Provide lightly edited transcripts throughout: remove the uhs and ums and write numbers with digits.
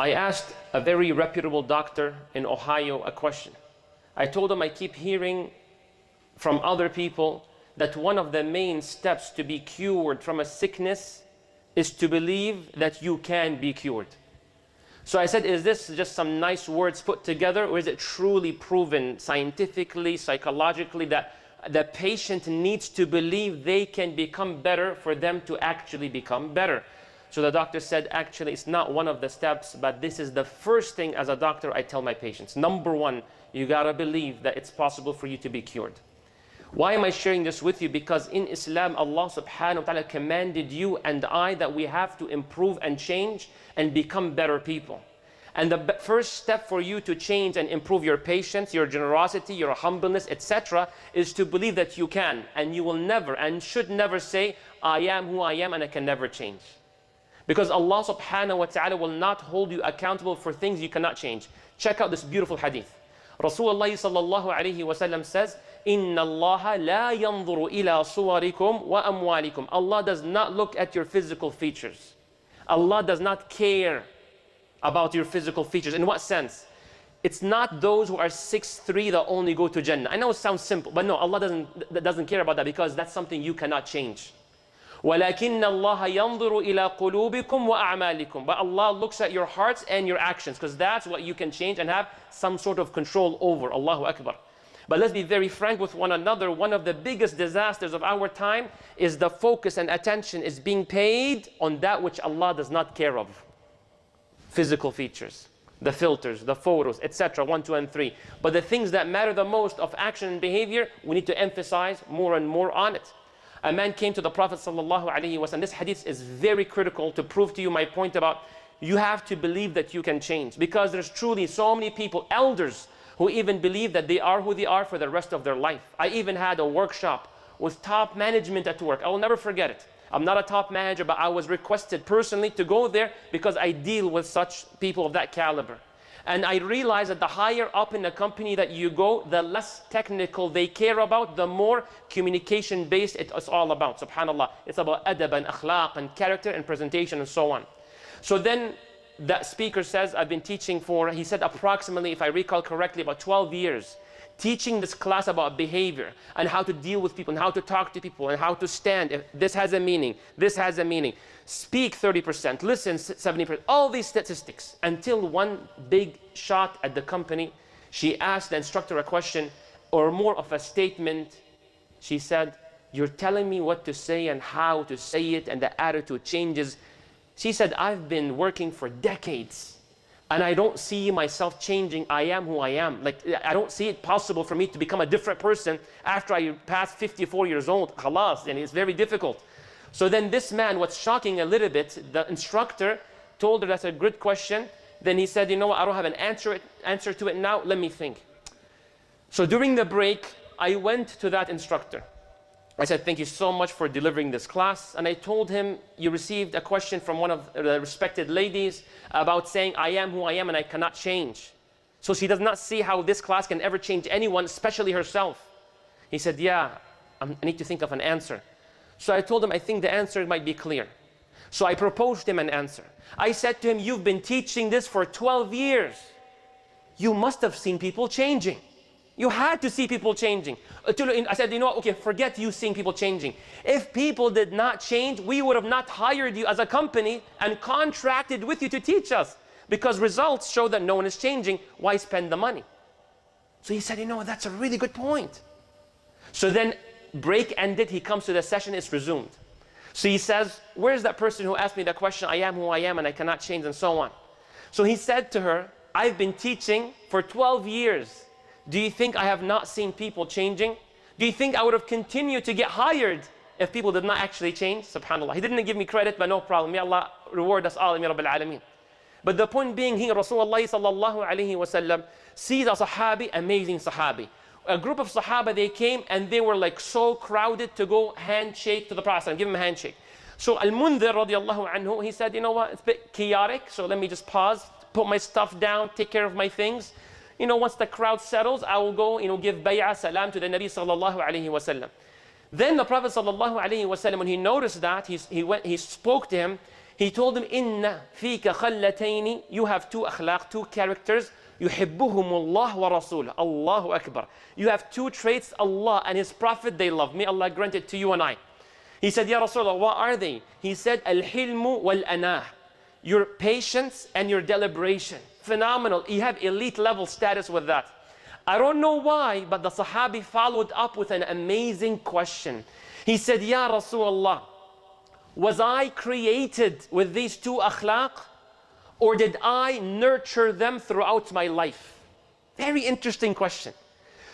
I asked a very reputable doctor in Ohio a question. I told him I keep hearing from other people that one of the main steps to be cured from a sickness is to believe that you can be cured. So I said, is this just some nice words put together, or is it truly proven scientifically, psychologically, that the patient needs to believe they can become better for them to actually become better? So the doctor said, actually, it's not one of the steps, but this is the first thing as a doctor I tell my patients. Number one, you gotta believe that it's possible for you to be cured. Why am I sharing this with you? Because in Islam, Allah subhanahu wa ta'ala commanded you and I that we have to improve and change and become better people. And the first step for you to change and improve your patience, your generosity, your humbleness, etc., is to believe that you can, and you will never and should never say, I am who I am and I can never change. Because Allah subhanahu wa ta'ala will not hold you accountable for things you cannot change. Check out this beautiful hadith. Rasulullah sallallahu alayhi wa sallam says, Inna Allah la yanzuru ila suwarikum wa amwalikum. Allah does not look at your physical features. Allah does not care about your physical features. In what sense? It's not those who are 6'3" that only go to Jannah. I know it sounds simple, but no, Allah doesn't care about that, because that's something you cannot change. وَلَكِنَّ اللَّهَ يَنظُرُ إِلَىٰ قُلُوبِكُمْ وَأَعْمَالِكُمْ. But Allah looks at your hearts and your actions, because that's what you can change and have some sort of control over. Allahu Akbar. But let's be very frank with one another. One of the biggest disasters of our time is the focus and attention is being paid on that which Allah does not care of. Physical features, the filters, the photos, etc. 1, 2, and 3. But the things that matter the most of action and behavior, we need to emphasize more and more on it. A man came to the Prophet sallallahu alaihi wasallam. This hadith is very critical to prove to you my point about you have to believe that you can change. Because there's truly so many people, elders, who even believe that they are who they are for the rest of their life. I even had a workshop with top management at work. I will never forget it. I'm not a top manager, but I was requested personally to go there because I deal with such people of that caliber. And I realized that the higher up in the company that you go, the less technical they care about, the more communication-based it's all about. SubhanAllah. It's about adab and akhlaq and character and presentation and so on. So then that speaker says, I've been teaching for, he said approximately, if I recall correctly, about 12 years. Teaching this class about behavior and how to deal with people and how to talk to people and how to stand. If this has a meaning, this has a meaning. Speak 30%, listen 70%, all these statistics. Until one big shot at the company, she asked the instructor a question or more of a statement. She said, you're telling me what to say and how to say it, and the attitude changes. She said, I've been working for decades. And I don't see myself changing. I am who I am. Like, I don't see it possible for me to become a different person after I pass 54 years old. Khalas, and it's very difficult. So then this man, what's shocking a little bit, the instructor told her that's a good question. Then he said, you know what, I don't have an answer to it now. Let me think. So during the break, I went to that instructor. I said, thank you so much for delivering this class. And I told him, you received a question from one of the respected ladies about saying, I am who I am and I cannot change. So she does not see how this class can ever change anyone, especially herself. He said, yeah, I need to think of an answer. So I told him, I think the answer might be clear. So I proposed him an answer. I said to him, you've been teaching this for 12 years. You must have seen people changing. You had to see people changing. I said, you know what, okay, forget you seeing people changing. If people did not change, we would have not hired you as a company and contracted with you to teach us. Because results show that no one is changing. Why spend the money? So he said, you know what, that's a really good point. So then break ended, he comes to the session, it's resumed. So he says, where's that person who asked me the question, I am who I am and I cannot change and so on. So he said to her, I've been teaching for 12 years. Do you think I have not seen people changing? Do you think I would have continued to get hired if people did not actually change? SubhanAllah. He didn't give me credit, but no problem. May Allah reward us all. Ya Rabbil Alameen. But the point being here, Rasulullah sallallahu alayhi wa sallam sees a Sahabi, amazing Sahabi. A group of Sahaba, they came and they were like so crowded to go handshake to the Prophet, give him a handshake. So Al-Mundhir radiallahu anhu, he said, you know what, it's a bit chaotic, so let me just pause, put my stuff down, take care of my things. You know, once the crowd settles, I will go, give bay'ah, salam to the Nabi sallallahu alayhi wa sallam. Then the Prophet sallallahu alayhi wa sallam, when he noticed that, he spoke to him. He told him, Inna fika khallatayni, you have two akhlaq, two characters, yuhibbuhumullah wa rasulah. Allahu Akbar. You have two traits, Allah and His Prophet they love. May Allah grant it to you and I. He said, Ya Rasulullah, what are they? He said, Al-hilmu wal-anah. Your patience and your deliberation. Phenomenal. You have elite level status with that. I don't know why, but the Sahabi followed up with an amazing question. He said, Ya Rasulullah, was I created with these two akhlaq, or did I nurture them throughout my life? Very interesting question.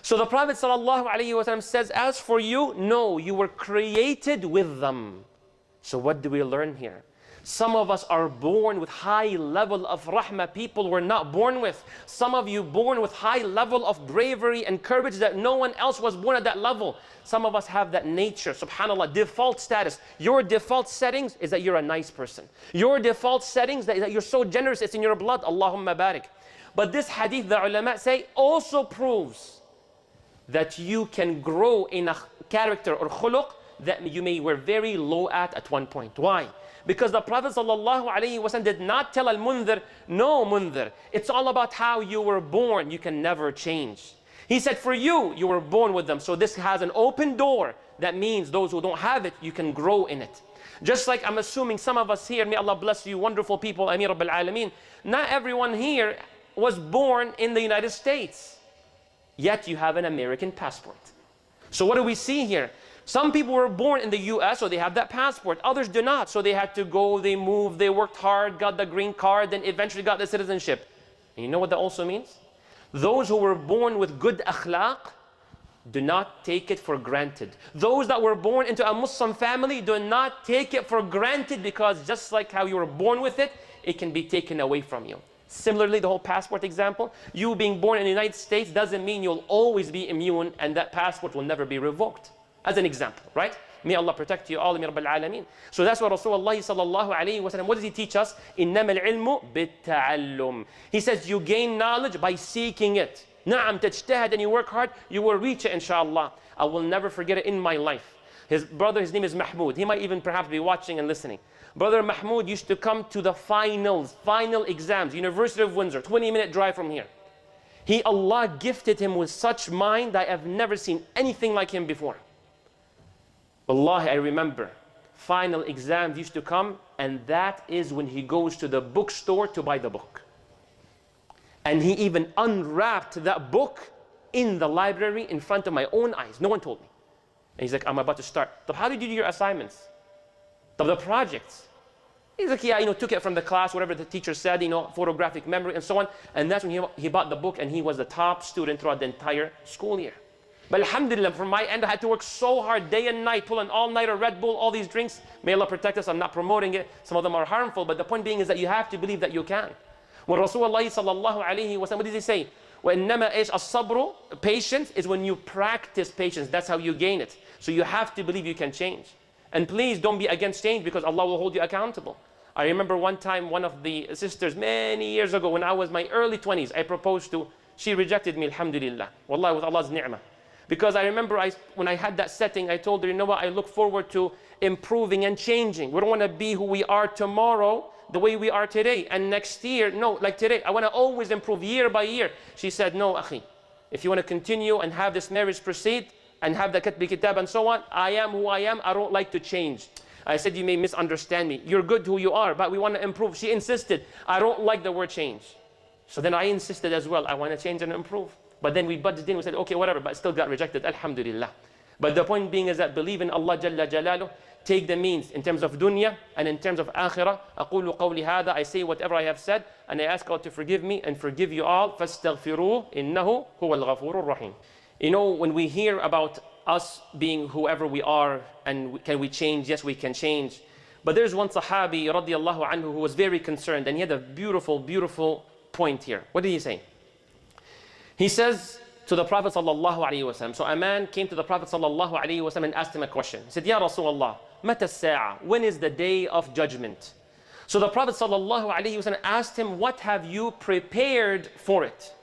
So the Prophet ﷺ says, as for you, no, you were created with them. So what do we learn here? Some of us are born with high level of rahmah people were not born with. Some of you born with high level of bravery and courage that no one else was born at that level. Some of us have that nature, subhanAllah, default status. Your default settings is that you're a nice person. Your default settings is that you're so generous, it's in your blood, Allahumma barik. But this hadith, the ulama say, also proves that you can grow in a character or khuluq that you were very low at one point. Why? Because the Prophet ﷺ did not tell al-Mundhir, no Mundhir, it's all about how you were born, you can never change. He said for you, you were born with them, so this has an open door. That means those who don't have it, you can grow in it. Just like I'm assuming some of us here, may Allah bless you, wonderful people, Amir Rabbil Alameen, not everyone here was born in the United States. Yet you have an American passport. So what do we see here? Some people were born in the US, so they have that passport. Others do not, so they had to go, they moved, they worked hard, got the green card, then eventually got the citizenship. And you know what that also means? Those who were born with good akhlaq, do not take it for granted. Those that were born into a Muslim family, do not take it for granted, because just like how you were born with it, it can be taken away from you. Similarly, the whole passport example, you being born in the United States doesn't mean you'll always be immune and that passport will never be revoked. As an example, right? May Allah protect you all, Rabbil Alameen. So that's what Rasulullah sallallahu alayhi wa sallam, what does he teach us? إِنَّمَا الْعِلْمُ بِالتَّعَلُّمِ. He says you gain knowledge by seeking it. Na'am, tajtahad, and you work hard, you will reach it, inshallah. I will never forget it in my life. His brother, his name is Mahmoud. He might even perhaps be watching and listening. Brother Mahmoud used to come to the final exams, University of Windsor, 20-minute drive from here. Allah gifted him with such mind that I have never seen anything like him before. Wallahi, I remember, final exams used to come, and that is when he goes to the bookstore to buy the book. And he even unwrapped that book in the library in front of my own eyes. No one told me. And he's like, I'm about to start. So how did you do your assignments? The projects? He's like, yeah, took it from the class, whatever the teacher said, photographic memory and so on. And that's when he bought the book, and he was the top student throughout the entire school year. But alhamdulillah, from my end, I had to work so hard day and night, pull an all-nighter, Red Bull, all these drinks. May Allah protect us, I'm not promoting it. Some of them are harmful, but the point being is that you have to believe that you can. When Rasulullah sallallahu alayhi wa sallam, what does he say? وَإِنَّمَا إِيش الصَّبْرُ, patience is when you practice patience. That's how you gain it. So you have to believe you can change. And please don't be against change, because Allah will hold you accountable. I remember one time, one of the sisters, many years ago, when I was my early 20s, I proposed to, she rejected me, alhamdulillah. Wallahi, with Allah's ni'mah. Because I remember when I had that setting, I told her, you know what, I look forward to improving and changing. We don't want to be who we are tomorrow, the way we are today. And next year, no, like today, I want to always improve year by year. She said, no, akhi, if you want to continue and have this marriage proceed, and have the katbi kitab and so on, I am who I am, I don't like to change. I said, you may misunderstand me. You're good who you are, but we want to improve. She insisted, I don't like the word change. So then I insisted as well, I want to change and improve. But then we butted in, we said, okay, whatever, but still got rejected, alhamdulillah. But the point being is that believe in Allah Jalla Jalaluh, take the means in terms of dunya and in terms of akhirah. أقول قولي هذا, I say whatever I have said, and I ask God to forgive me and forgive you all. فاستغفروه إنه هو الغفور الرحيم. When we hear about us being whoever we are, and can we change? Yes, we can change. But there's one Sahabi, radiallahu anhu, who was very concerned, and he had a beautiful, beautiful point here. What did he say? He says to the Prophet sallallahu alaihi wasallam, so a man came to the Prophet sallallahu alaihi wasallam and asked him a question. He said, Ya Rasulullah, mata as-sa'a? When is the day of judgment? So the Prophet sallallahu alaihi wasallam asked him, what have you prepared for it?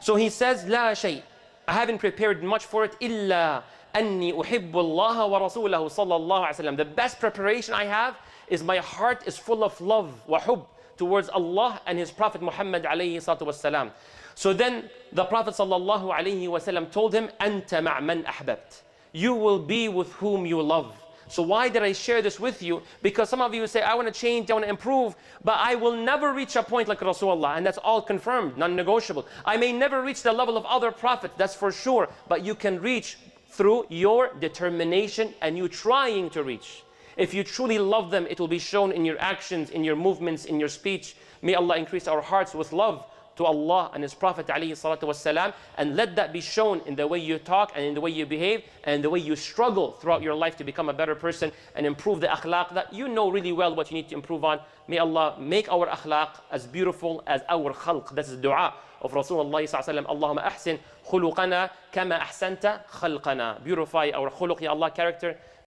So he says, La shay'. I haven't prepared much for it. Illa anni uhibbu Allah wa rasulahu sallallahu alaihi wasallam. The best preparation I have is my heart is full of love, wa hub, towards Allah and His Prophet Muhammad alayhi salatu wassalam. So then the Prophet sallallahu alayhi wasallam told him, Anta ma' man ahbabt. You will be with whom you love. So why did I share this with you? Because some of you say, I want to change, I want to improve, but I will never reach a point like Rasulullah, and that's all confirmed, non-negotiable. I may never reach the level of other prophets, that's for sure, but you can reach through your determination and you trying to reach. If you truly love them, it will be shown in your actions, in your movements, in your speech. May Allah increase our hearts with love to Allah and His Prophet ﷺ, and let that be shown in the way you talk and in the way you behave and the way you struggle throughout your life to become a better person and improve the akhlaq that you know really well what you need to improve on. May Allah make our akhlaq as beautiful as our khalq. That's the dua of Rasulullah ﷺ. Allahumma ahsin khuluqana kama ahsanta khalqana. Beautify our khuluq, Ya Allah, character,